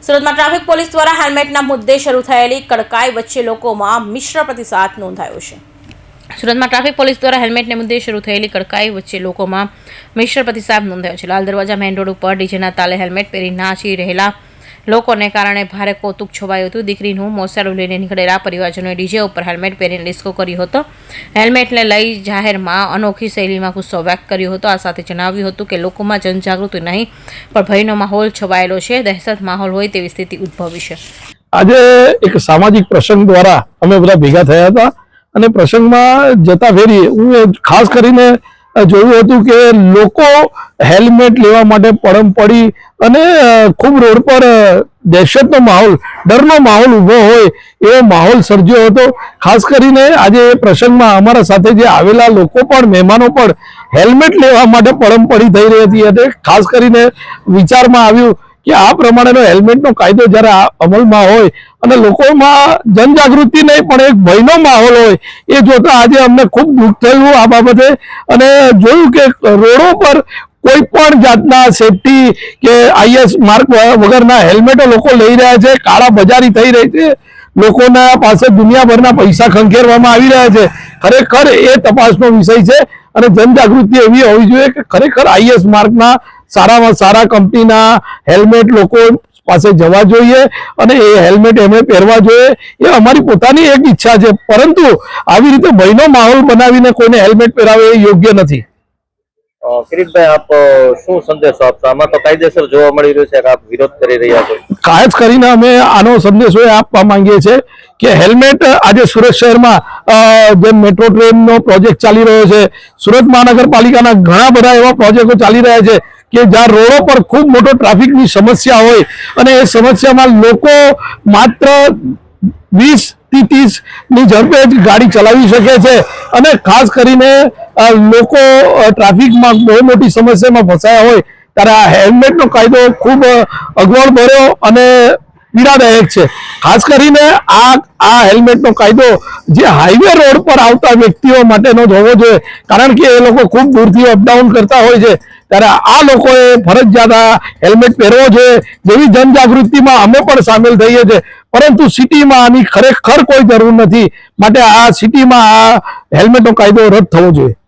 સુરતમાં traffic police દ્વારા હેલ્મેટના મુદ્દે શરૂ થયેલી કડકાઈ વચ્ચે લોકોમાં મિશ્ર પ્રતિસાદ નોંધાયો છે। સુરતમાં ટ્રાફિક પોલીસ દ્વારા હેલ્મેટને મુદ્દે શરૂ થયેલી કડકાઈ વચ્ચે લોકોમાં મિશ્ર પ્રતિસાદ નોંધાયો છે। લાલ દરવાજા મેઇન રોડ ઉપર ડીજેના તાલે હેલ્મેટ પહેરી નાચી રહેલા લોકોને કારણે ભારે કૌતુક છવાયું હતું। દીકરીનું મોસાળું લઈને નીકળેલા પરિવારજનોએ ડીજે ઉપર હેલ્મેટ પહેરીને ડિસ્કો કર્યો હતો। હેલ્મેટને લઈ જાહેરમાં અનોખી શૈલીમાં ગુસ્સો વ્યક્ત કર્યો હતો। આ સાથે જણાવ્યું હતું કે લોકોમાં જનજાગૃતિ નહીં પણ ભયનો માહોલ છવાયેલો છે। દહેશત માહોલ હોય તેવી સ્થિતિ ઉદ્ભવી છે। આજે એક સામાજિક પ્રસંગ દ્વારા અમે બધા ભેગા થયા હતા અને પ્રસંગમાં જતા ફેરી હું ખાસ કરીને જોયું હતું કે લોકો હેલ્મેટ લેવા માટે પડમ પડી અને ખૂબ રોડ પર દહેશતનો માહોલ, ડરનો માહોલ ઊભો હોય એવો માહોલ સર્જ્યો હતો। ખાસ કરીને આજે એ પ્રસંગમાં અમારા સાથે જે આવેલા લોકો પણ, મહેમાનો પણ હેલ્મેટ લેવા માટે પડમ પડી થઈ રહી હતી અને ખાસ કરીને વિચારમાં આવ્યું કે આ પ્રમાણેનો હેલ્મેટનો કાયદો જ્યારે અમલમાં હોય અને લોકોમાં જનજાગૃતિ નહીં પણ એક ભયનો માહોલ હોય એ જોતા આજે અમને ખૂબ દુઃખ થયું આ બાબતે અને જોયું કે રોડો પર કોઈ પણ જાતના સેફટી કે આઈએસ માર્ક વગરના હેલ્મેટો લોકો લઈ રહ્યા છે। કાળા બજારી થઈ રહી છે, લોકોના પાસે દુનિયાભરના પૈસા ખંખેરવામાં આવી રહ્યા છે। ખરેખર એ તપાસનો વિષય છે અને જનજાગૃતિ એવી હોવી જોઈએ કે ખરેખર આઈએસ માર્કના સારામાં સારા કંપનીના હેલ્મેટ લોકો પાસે જવા જોઈએ અને એ હેલ્મેટ એમણે પહેરવા જોઈએ। એ અમારી પોતાની એક ઈચ્છા છે, પરંતુ આવી રીતે ભયનો માહોલ બનાવીને કોઈને હેલ્મેટ પહેરાવે એ યોગ્ય નથી। કિરીટભાઈ, આપ શું સંદેશો આપશો? આમાં તો કાયદેસર જોવા મળી રહ્યું છે કે આપ વિરોધ કરી રહ્યા છો। ખાસ કરીને અમે આનો સંદેશો એ આપવા માંગીએ છીએ કે હેલ્મેટ આજે સુરત શહેરમાં જે મેટ્રો ટ્રેનનો પ્રોજેક્ટ ચાલી રહ્યો છે, સુરત મહાનગરપાલિકાના ઘણા બધા એવા પ્રોજેક્ટો ચાલી રહ્યા છે કે જ્યાં રોડો પર ખૂબ મોટો ટ્રાફિકની સમસ્યા હોય અને એ સમસ્યામાં લોકો માત્ર 20 થી 30 ની ઝડપે જ ગાડી ચલાવી શકે છે અને ખાસ કરીને લોકો ટ્રાફિકમાં બહુ મોટી સમસ્યામાં ફસાયા હોય ત્યારે આ હેલ્મેટનો કાયદો ખૂબ અગવડ ભર્યો અને પીડાદાયક છે। ખાસ કરીને આ હેલ્મેટનો કાયદો જે હાઈવે રોડ પર આવતા વ્યક્તિઓ માટેનો જ હોવો જોઈએ, કારણ કે એ લોકો ખૂબ દૂરથી અપડાઉન કરતા હોય છે ત્યારે આ લોકોએ ફરજિયાત આ હેલ્મેટ પહેરવો જોઈએ। જેવી જનજાગૃતિમાં અમે પણ સામેલ થઈએ છીએ, પરંતુ સિટીમાં આની ખરેખર કોઈ જરૂર નથી, માટે આ સિટીમાં આ હેલ્મેટનો કાયદો રદ થવો જોઈએ।